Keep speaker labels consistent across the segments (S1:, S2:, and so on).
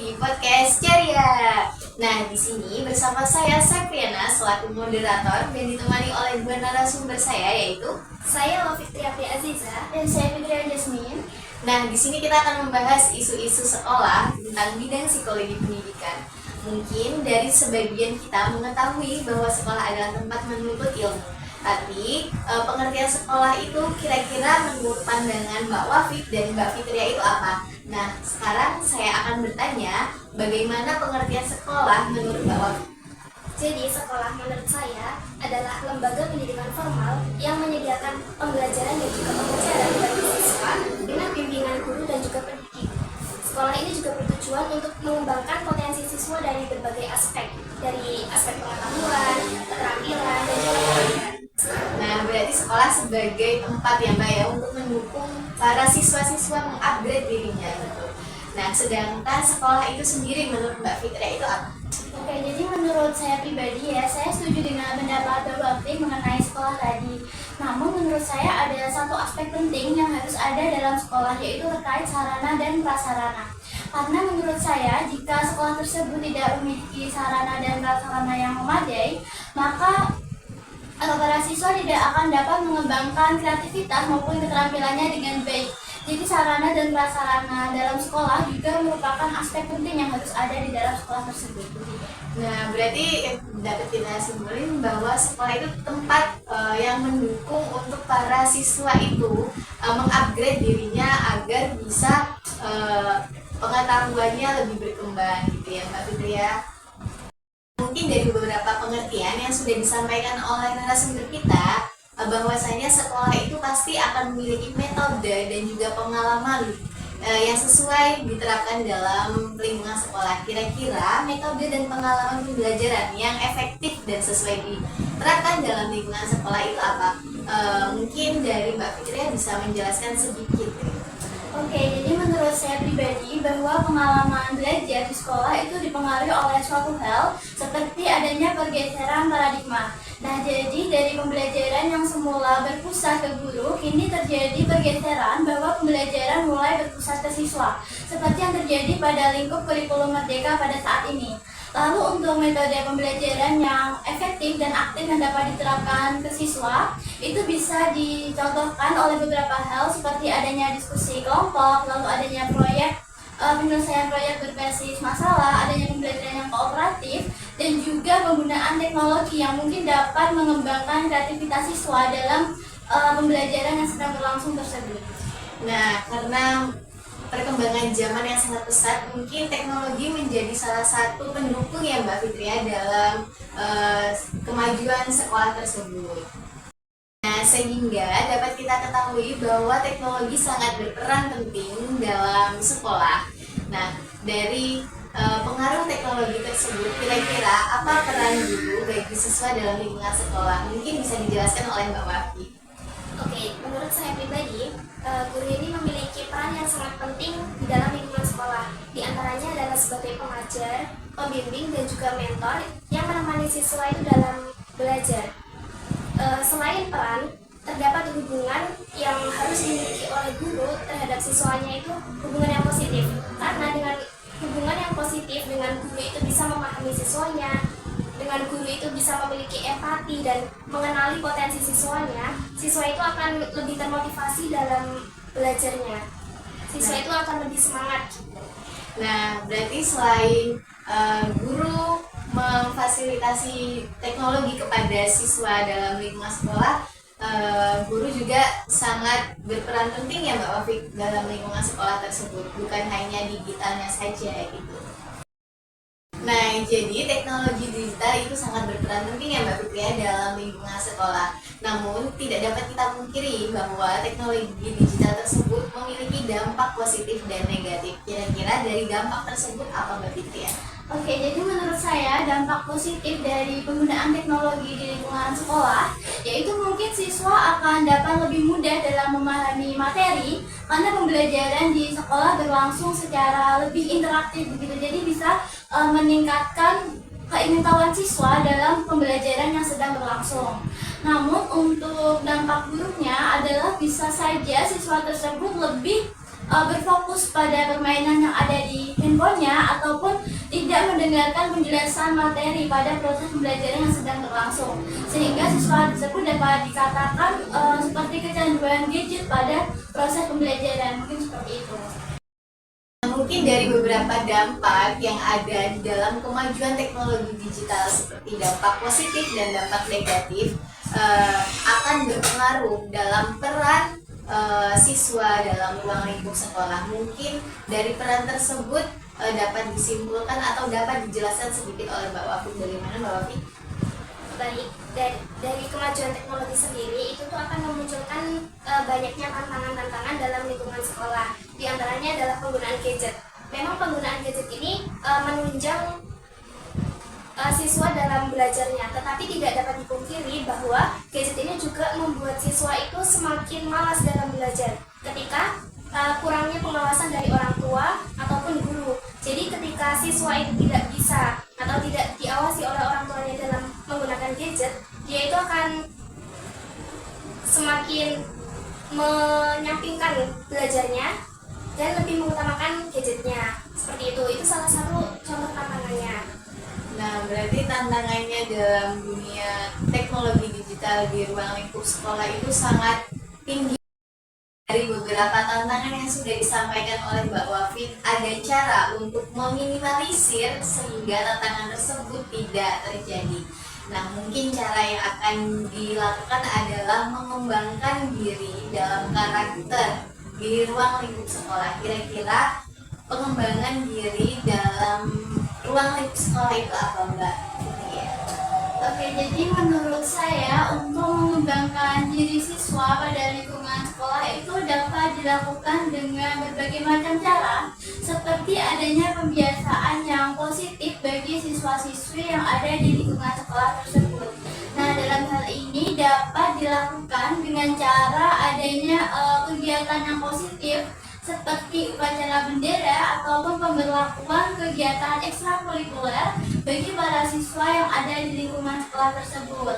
S1: di podcast Ceria. Nah, di sini bersama saya Sapriana selaku moderator dan ditemani oleh dua narasumber saya, yaitu
S2: Saya Lovitri Apri Aziza dan saya Fitria Jasmine.
S1: Nah, di sini kita akan membahas isu-isu sekolah tentang bidang psikologi pendidikan. Mungkin dari sebagian kita mengetahui bahwa sekolah adalah tempat menuntut ilmu. Tapi pengertian sekolah itu kira-kira menurut pandangan Mbak Wafik dan Mbak Fitria itu apa? Nah, sekarang saya akan bertanya bagaimana pengertian sekolah menurut Mbak Wafik.
S2: Jadi sekolah menurut saya adalah lembaga pendidikan formal yang menyediakan pembelajaran dan juga pengajaran bagi siswa dengan bimbingan guru dan juga pendidik. Sekolah ini juga bertujuan untuk mengembangkan potensi siswa dari berbagai aspek pengetahuan, keterampilan, dan juga pendidikan.
S1: Nah, berarti sekolah sebagai tempat ya Mbak ya untuk mendukung para siswa-siswa mengupgrade dirinya gitu. Nah, sedangkan sekolah itu sendiri menurut Mbak Fitria itu apa?
S2: Oke, jadi menurut saya pribadi ya, saya setuju dengan pendapat Mbak Fitri mengenai sekolah tadi. Namun menurut saya ada satu aspek penting yang harus ada dalam sekolah, yaitu terkait sarana dan prasarana. Karena menurut saya jika sekolah tersebut tidak memiliki sarana dan prasarana yang memadai, maka para siswa tidak akan dapat mengembangkan kreativitas maupun keterampilannya dengan baik. Jadi sarana dan prasarana dalam sekolah juga merupakan aspek penting yang harus ada di dalam sekolah tersebut.
S1: Nah, berarti dapat kita simpulin bahwa sekolah itu tempat yang mendukung untuk para siswa itu mengupgrade dirinya agar bisa pengetahuannya lebih berkembang gitu ya Mbak Fitria. Mungkin dari beberapa pengertian yang sudah disampaikan oleh narasumber kita, bahwasanya sekolah itu pasti akan memiliki metode dan juga pengalaman yang sesuai diterapkan dalam lingkungan sekolah. Kira-kira metode dan pengalaman pembelajaran yang efektif dan sesuai diterapkan dalam lingkungan sekolah itu apa? Mungkin dari Mbak Fitria bisa menjelaskan sedikit.
S2: Oke, jadi menurut saya pribadi bahwa pengalaman belajar di sekolah itu dipengaruhi oleh suatu hal seperti adanya pergeseran paradigma. Nah, jadi dari pembelajaran yang semula berpusat ke guru, kini terjadi pergeseran bahwa pembelajaran mulai berpusat ke siswa, seperti yang terjadi pada lingkup kurikulum merdeka pada saat ini. Lalu untuk metode pembelajaran yang efektif dan aktif yang dapat diterapkan ke siswa, itu bisa dicontohkan oleh beberapa hal seperti adanya diskusi kelompok, lalu adanya proyek penyelesaian proyek berbasis masalah, adanya pembelajaran yang kooperatif, dan juga penggunaan teknologi yang mungkin dapat mengembangkan kreativitas siswa dalam pembelajaran yang sedang berlangsung tersebut.
S1: Nah, karena perkembangan zaman yang sangat pesat, mungkin teknologi menjadi salah satu pendukung ya Mbak Fitria dalam kemajuan sekolah tersebut. Nah, sehingga dapat kita ketahui bahwa teknologi sangat berperan penting dalam sekolah. Nah, dari pengaruh teknologi tersebut, kira-kira apa peran guru bagi siswa dalam lingkungan sekolah? Mungkin bisa dijelaskan oleh Mbak Wafi.
S2: Oke, menurut saya pribadi, guru ini memiliki peran yang sangat penting di dalam lingkungan sekolah. Di antaranya adalah sebagai pengajar, pembimbing, dan juga mentor yang menemani siswa itu dalam belajar. Selain peran, terdapat hubungan yang harus dimiliki oleh guru terhadap siswanya itu hubungan yang positif. Karena dengan hubungan yang positif dengan guru itu bisa memahami siswanya, dengan guru itu bisa memiliki empati dan mengenali potensi siswanya, siswa itu akan lebih termotivasi dalam belajarnya. Siswa itu akan lebih semangat.
S1: Nah, berarti selain guru memfasilitasi teknologi kepada siswa dalam lingkungan sekolah, guru juga sangat berperan penting ya Mbak Wafik dalam lingkungan sekolah tersebut, bukan hanya digitalnya saja gitu. Nah, jadi teknologi digital itu sangat berperan penting ya Mbak Fitria dalam lingkungan sekolah. Namun, tidak dapat kita pungkiri bahwa teknologi digital tersebut memiliki dampak positif dan negatif. Kira-kira dari dampak tersebut apa Mbak Fitria?
S2: Oke, jadi menurut saya dampak positif dari penggunaan teknologi di lingkungan sekolah yaitu mungkin siswa akan dapat lebih mudah dalam memahami materi karena pembelajaran di sekolah berlangsung secara lebih interaktif begitu. Jadi bisa meningkatkan keingintahuan siswa dalam pembelajaran yang sedang berlangsung. Namun untuk dampak buruknya adalah bisa saja siswa tersebut lebih berfokus pada permainan yang ada di handphonenya ataupun tidak mendengarkan penjelasan materi pada proses pembelajaran yang sedang berlangsung, sehingga siswa tersebut dapat dikatakan seperti kecanduan gadget pada proses pembelajaran. Mungkin seperti itu.
S1: Mungkin dari beberapa dampak yang ada di dalam kemajuan teknologi digital seperti dampak positif dan dampak negatif akan berpengaruh dalam peran siswa dalam ruang lingkup sekolah. Mungkin dari peran tersebut dapat disimpulkan atau dapat dijelaskan sedikit oleh Mbak Wafi. Bagaimana Mbak Wafi?
S3: Baik, dari kemajuan teknologi sendiri itu tuh akan memunculkan banyaknya tantangan-tantangan dalam lingkungan sekolah. Di antaranya adalah penggunaan gadget. Memang penggunaan gadget ini menunjang siswa dalam belajarnya, tetapi tidak dapat dipungkiri bahwa gadget ini juga membuat siswa itu semakin malas dalam belajar ketika kurangnya pengawasan dari orang tua ataupun guru. Jadi ketika siswa itu tidak bisa atau tidak diawasi oleh orang tuanya dalam menggunakan gadget, dia itu akan semakin menyampingkan belajarnya dan lebih mengutamakan gadgetnya. Seperti itu salah satu contoh tantangannya.
S1: Nah, berarti tantangannya dalam dunia teknologi digital di ruang lingkup sekolah itu sangat tinggi. Dari beberapa tantangan yang sudah disampaikan oleh Mbak Wafin, ada cara untuk meminimalisir sehingga tantangan tersebut tidak terjadi. Nah, mungkin cara yang akan dilakukan adalah mengembangkan diri dalam karakter di ruang lingkup sekolah. Kira-kira pengembangan diri dalam ruang lingkup sekolah itu apa, Mbak?
S2: Oke, jadi menurut saya untuk mengembangkan diri siswa pada lingkungan sekolah itu dapat dilakukan dengan berbagai macam cara, seperti adanya pembiasaan yang positif bagi siswa-siswi yang ada di lingkungan sekolah tersebut. Nah, dalam hal ini dapat dilakukan dengan cara adanya kegiatan yang positif seperti upacara bendera ataupun pemberlakuan kegiatan ekstrakurikuler bagi para siswa yang ada di lingkungan sekolah tersebut.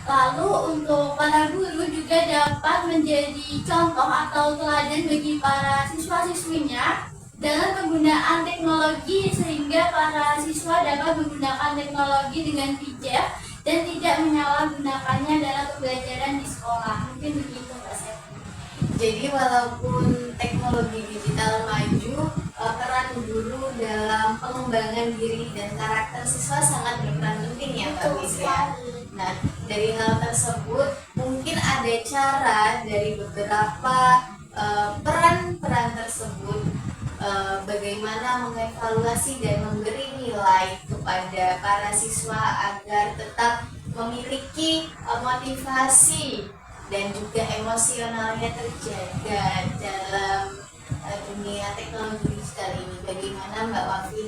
S2: Lalu untuk para guru juga dapat menjadi contoh atau teladan bagi para siswa-siswinya dalam penggunaan teknologi sehingga para siswa dapat menggunakan teknologi dengan bijak dan tidak menyalahgunakannya dalam pembelajaran di sekolah. Mungkin begitu, Mbak Sep.
S1: Jadi walaupun teknologi digital maju, peran guru dalam pengembangan diri dan karakter siswa sangat berperan penting ya Mbak Wisya. Nah, dari hal tersebut mungkin ada cara dari beberapa peran-peran tersebut bagaimana mengevaluasi dan memberi nilai kepada para siswa agar tetap memiliki motivasi dan juga emosionalnya terjaga dalam dunia teknologi digital ini. Bagaimana Mbak Wafi?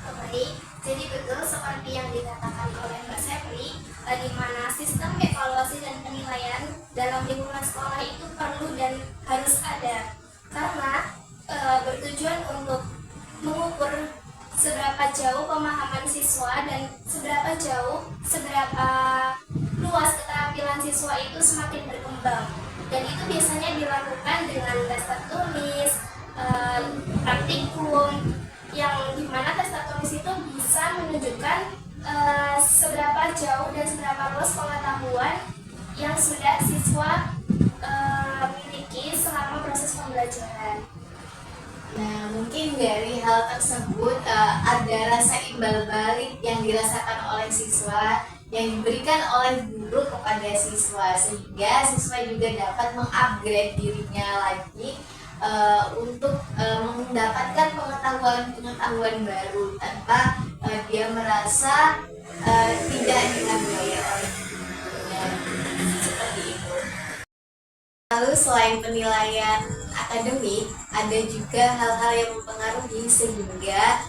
S3: Baik, jadi betul seperti yang dikatakan oleh Mbak Sepri, di mana sistem evaluasi dan penilaian dalam lingkungan sekolah itu perlu dan harus ada, karena bertujuan untuk mengukur seberapa jauh pemahaman siswa dan seberapa luas keterampilan siswa itu semakin berkembang. Dan itu biasanya dilakukan dengan tes tertulis, praktikum, yang dimana tes tertulis itu bisa menunjukkan seberapa jauh dan seberapa luas pengetahuan yang sudah siswa miliki selama proses pembelajaran.
S1: Nah, mungkin dari hal tersebut ada rasa imbal balik yang dirasakan oleh siswa yang diberikan oleh guru kepada siswa, sehingga siswa juga dapat mengupgrade dirinya lagi untuk mendapatkan pengetahuan baru tanpa dia merasa tidak dihargai oleh gurunya. Seperti itu. Lalu selain penilaian akademik, ada juga hal-hal yang mempengaruhi sehingga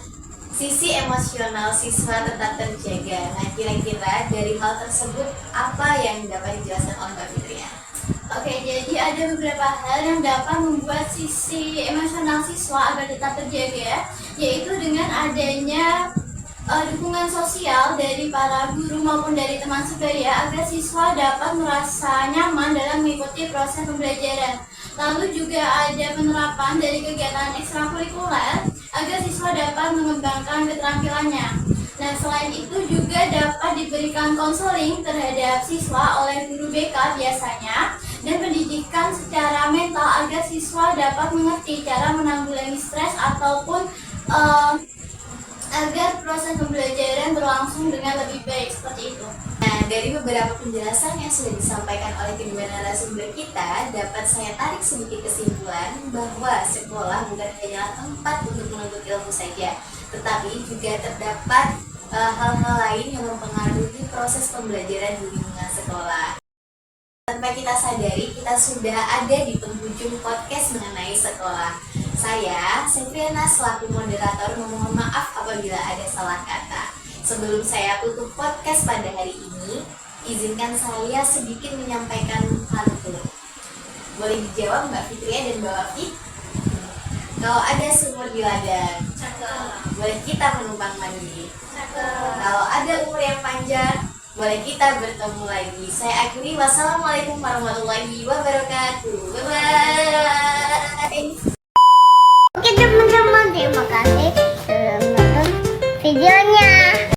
S1: sisi emosional siswa tetap terjaga. Nah, kira-kira dari hal tersebut apa yang dapat dijelaskan oleh Mbak Fitria?
S2: Oke, jadi ada beberapa hal yang dapat membuat sisi emosional siswa agar tetap terjaga, yaitu dengan adanya dukungan sosial dari para guru maupun dari teman sebaya agar siswa dapat merasa nyaman dalam mengikuti proses pembelajaran. Lalu juga ada penerapan dari kegiatan ekstrakurikuler agar siswa dapat mengembangkan keterampilannya. Nah, selain itu juga dapat diberikan konseling terhadap siswa oleh guru BK biasanya, dan pendidikan secara mental agar siswa dapat mengerti cara menanggulangi stres ataupun agar proses pembelajaran berlangsung dengan lebih baik seperti itu.
S1: Nah, dari beberapa penjelasan yang sudah disampaikan oleh kedua narasumber kita, dapat saya tarik sedikit kesimpulan bahwa sekolah bukan hanyalah tempat untuk menuntut ilmu saja, tetapi juga terdapat hal-hal lain yang mempengaruhi proses pembelajaran di lingkungan sekolah. Tanpa kita sadari, kita sudah ada di penghujung podcast mengenai sekolah. Saya, Septriana selaku moderator memohon maaf apabila ada salah kata. Sebelum saya tutup podcast pada hari ini, izinkan saya sedikit menyampaikan pantun. Boleh dijawab Mbak Fitria dan Mbak Wafi? Kalau ada sumur di ladang, boleh kita menumpang mandi. Kalau ada umur yang panjang, boleh kita bertemu lagi. Saya akhiri, wassalamualaikum warahmatullahi wabarakatuh.